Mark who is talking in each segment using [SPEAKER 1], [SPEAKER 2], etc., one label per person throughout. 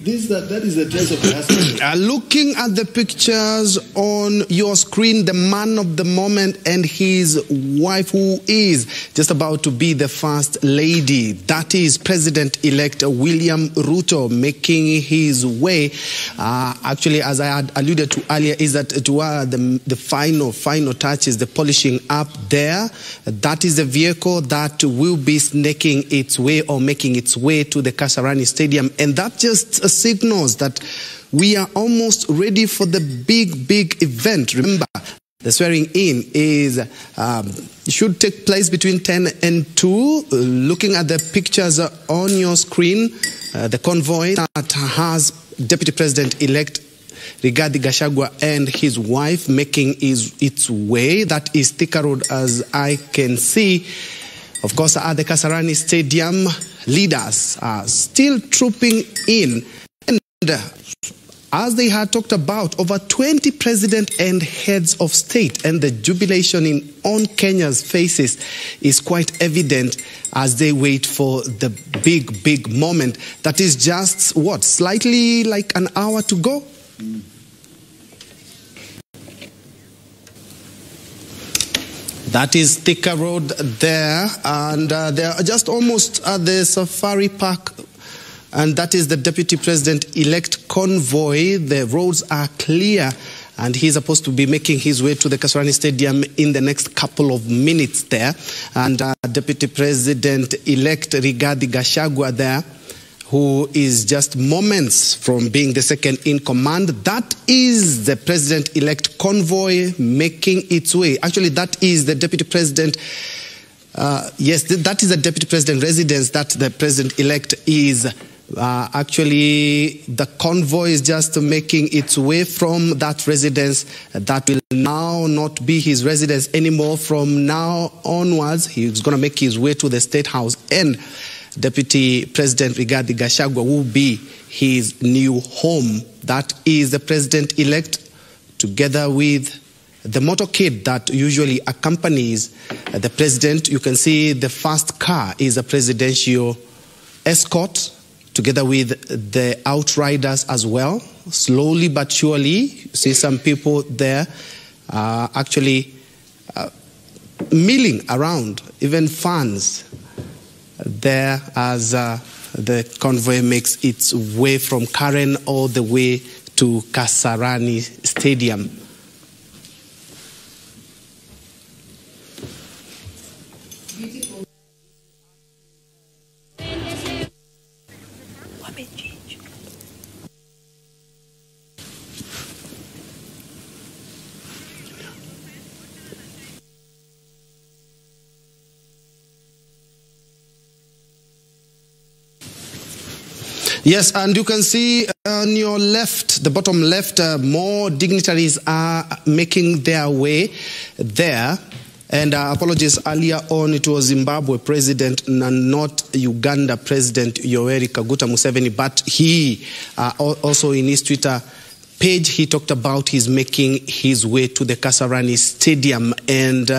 [SPEAKER 1] That is the dress of the husband.
[SPEAKER 2] Looking at the pictures on your screen, the man of the moment and his wife, who is just about to be the first lady. That is President-elect William RUTO making his way. Actually, as I had alluded to earlier, is that the final touches, the polishing up there. That is the vehicle that will be snaking its way or making its way to the Kasarani Stadium. And that just signals that we are almost ready for the big event. Remember, the swearing in should take place between 10 and 2. Looking at the pictures on your screen, the convoy that has Deputy President-elect Rigathi Gachagua and his wife making its way. That is Thika Road, as I can see. Of course, at the Kasarani Stadium, leaders are still trooping in. And as they had talked about, over 20 presidents and heads of state, and the jubilation on Kenya's faces is quite evident as they wait for the big moment. That is just, what, slightly like an hour to go? That is Thika Road there, and they are just almost at the Safari Park, and that is the Deputy President-elect convoy. The roads are clear, and he's supposed to be making his way to the Kasarani Stadium in the next couple of minutes there. And Deputy President-elect Rigathi Gachagua there, who is just moments from being the second in command. That is the President-elect convoy making its way. Actually, that is the Deputy President. Yes, that is the Deputy President residence that the President-elect is. Actually, the convoy is just making its way from that residence. That will now not be his residence anymore. From now onwards, he's going to make his way to the State House, and Deputy President Rigathi Gachagua will be his new home. That is the President-elect, together with the motorcade that usually accompanies the President. You can see the first car is a presidential escort, together with the outriders as well. Slowly but surely, you see some people there actually milling around, even fans there as the convoy makes its way from Karen all the way to Kasarani Stadium. Yes, and you can see on your left, the bottom left, more dignitaries are making their way there. And apologies, earlier on it was Zimbabwe President and not Uganda President Yoweri Kaguta Museveni, but he also in his Twitter page, he talked about his making his way to the Kasarani Stadium. And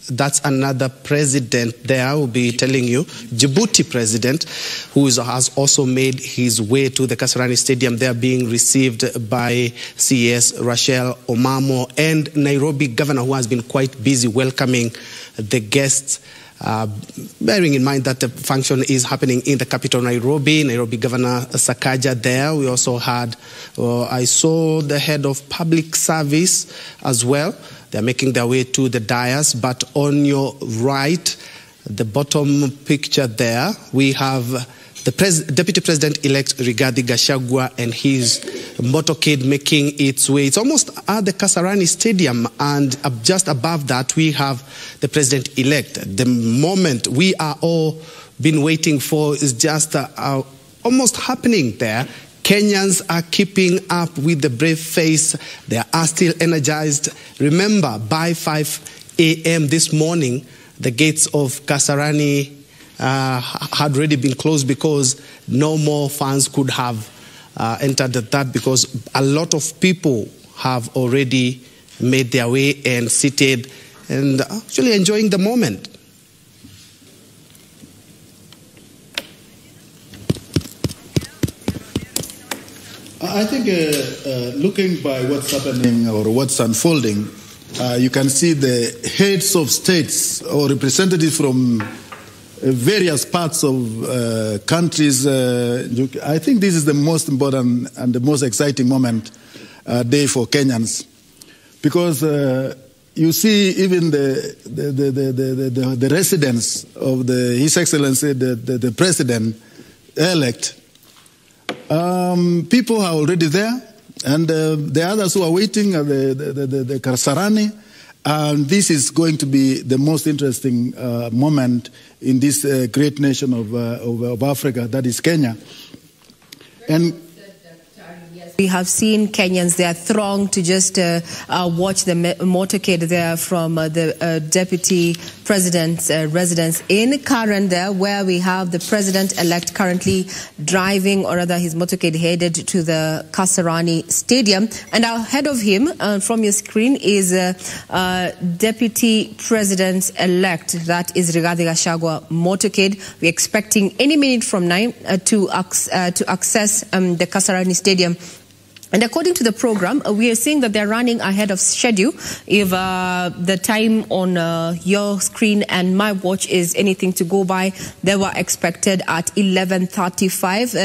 [SPEAKER 2] that's another president there, I will be telling you, Djibouti president, who has also made his way to the Kasarani Stadium. They are being received by CS Rachel Omamo, and Nairobi governor, who has been quite busy welcoming the guests, bearing in mind that the function is happening in the capital, Nairobi. Nairobi Governor Sakaja there. We also had, I saw the head of public service as well. They're making their way to the dais, but on your right, the bottom picture there, we have the Deputy President-elect Rigathi Gachagua and his motorcade making its way. It's almost at the Kasarani Stadium, and just above that, we have the President-elect. The moment we are all been waiting for is just almost happening there. Kenyans are keeping up with the brave face. They are still energized. Remember, by 5 a.m. this morning, the gates of Kasarani had already been closed because no more fans could have entered that, because a lot of people have already made their way and seated and actually enjoying the moment.
[SPEAKER 1] I think looking by what's happening or what's unfolding, you can see the heads of states or representatives from various parts of countries. I think this is the most important and the most exciting day for Kenyans, because you see even the residents of His Excellency, the President-elect, people are already there, and the others who are waiting are the Kasarani, and this is going to be the most interesting moment in this great nation of Africa, that is Kenya. And
[SPEAKER 3] we have seen Kenyans, they are thronged to just watch the motorcade there from the Deputy President's residence in Karen there, where we have the President-elect currently driving, or rather his motorcade headed to the Kasarani Stadium. And ahead of him, from your screen, is Deputy President-elect, that is Rigathi Gachagua motorcade. We're expecting any minute from now to access the Kasarani Stadium. And according to the program, we are seeing that they're running ahead of schedule. If the time on your screen and my watch is anything to go by, they were expected at 11:35.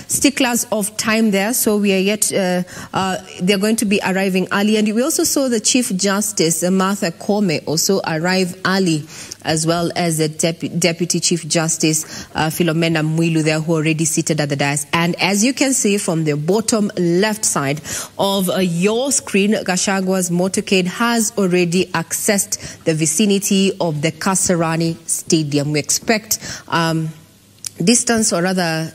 [SPEAKER 3] Sticklers of time there, so we are yet, they're going to be arriving early. And we also saw the Chief Justice, Martha Koome, also arrive early, as well as the Deputy Chief Justice, Philomena Mwilu, there, who are already seated at the dais. And as you can see from the bottom left side of your screen, Gachagua's motorcade has already accessed the vicinity of the Kasarani Stadium. We expect distance, or rather,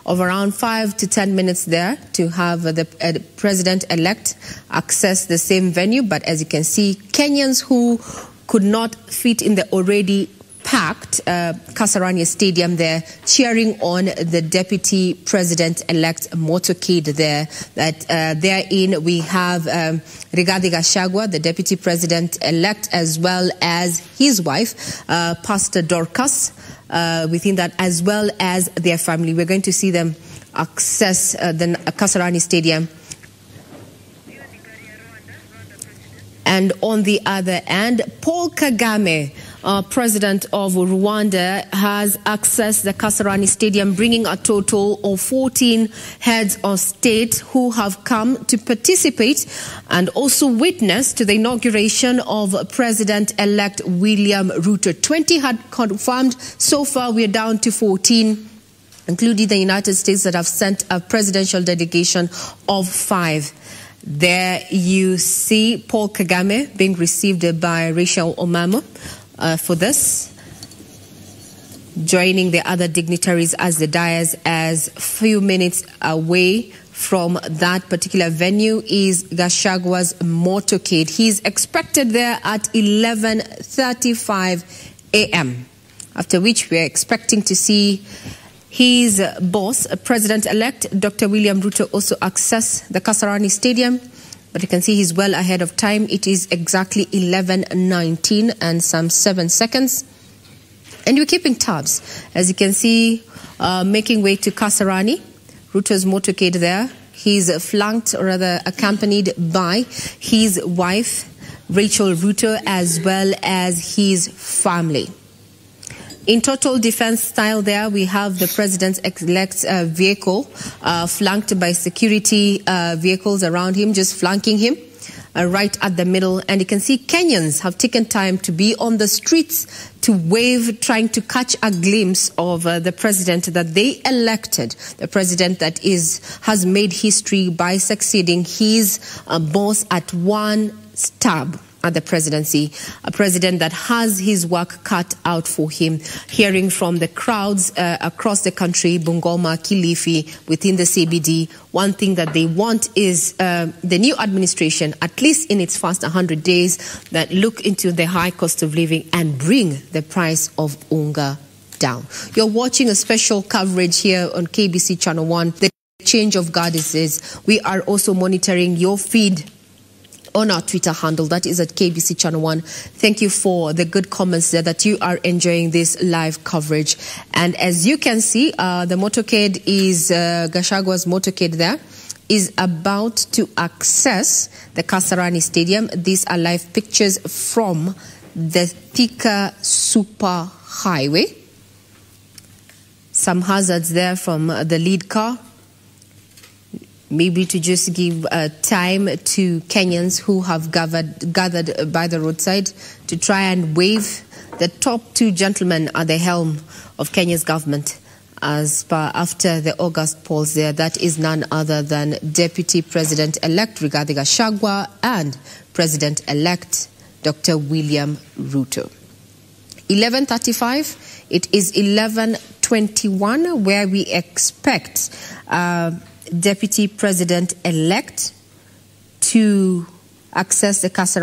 [SPEAKER 3] of around 5 to 10 minutes there to have the President-elect access the same venue. But as you can see, Kenyans who could not fit in the already packed Kasarani Stadium there, cheering on the Deputy President-elect motorcade there. That therein we have Rigathi Gachagua, the Deputy President-elect, as well as his wife, Pastor Dorcas, within that, as well as their family. We're going to see them access the Kasarani Stadium. And on the other end, Paul Kagame, President of Rwanda, has accessed the Kasarani Stadium, bringing a total of 14 heads of state who have come to participate and also witness to the inauguration of President-elect William Ruto. 20 had confirmed. So far, we are down to 14, including the United States, that have sent a presidential delegation of 5. There you see Paul Kagame being received by Rachel Omamo for this, joining the other dignitaries as the dais. As few minutes away from that particular venue is Gachagua's motorcade. He's expected there at 11:35 a.m., after which we're expecting to see his boss, President-elect Dr. William Ruto, also access the Kasarani Stadium. But you can see he's well ahead of time. It is exactly 11:19 and some 7 seconds. And we're keeping tabs. As you can see, making way to Kasarani, Ruto's motorcade there. He's flanked, or rather accompanied by his wife, Rachel Ruto, as well as his family. In total defense style there, we have the President-elect's vehicle flanked by security vehicles around him, just flanking him right at the middle. And you can see Kenyans have taken time to be on the streets to wave, trying to catch a glimpse of the president that they elected, the president that has made history by succeeding his boss at one stab at the presidency, a president that has his work cut out for him. Hearing from the crowds across the country, Bungoma, Kilifi, within the CBD, one thing that they want is the new administration, at least in its first 100 days, that look into the high cost of living and bring the price of unga down. You're watching a special coverage here on KBC Channel 1, the change of goddesses. We are also monitoring your feed on our Twitter handle, that is at KBC Channel 1. Thank you for the good comments there, that you are enjoying this live coverage. And as you can see, the motorcade is Gachagua's motorcade there, is about to access the Kasarani Stadium. These are live pictures from the Thika Super Highway. Some hazards there from the lead car. Maybe to just give time to Kenyans who have gathered by the roadside to try and wave. The top two gentlemen at the helm of Kenya's government after the August polls there. That is none other than Deputy President-elect Rigathi Gachagua and President-elect Dr. William Ruto. 11:35, it is 11:21 where we expect Deputy President-elect to access the Kasarani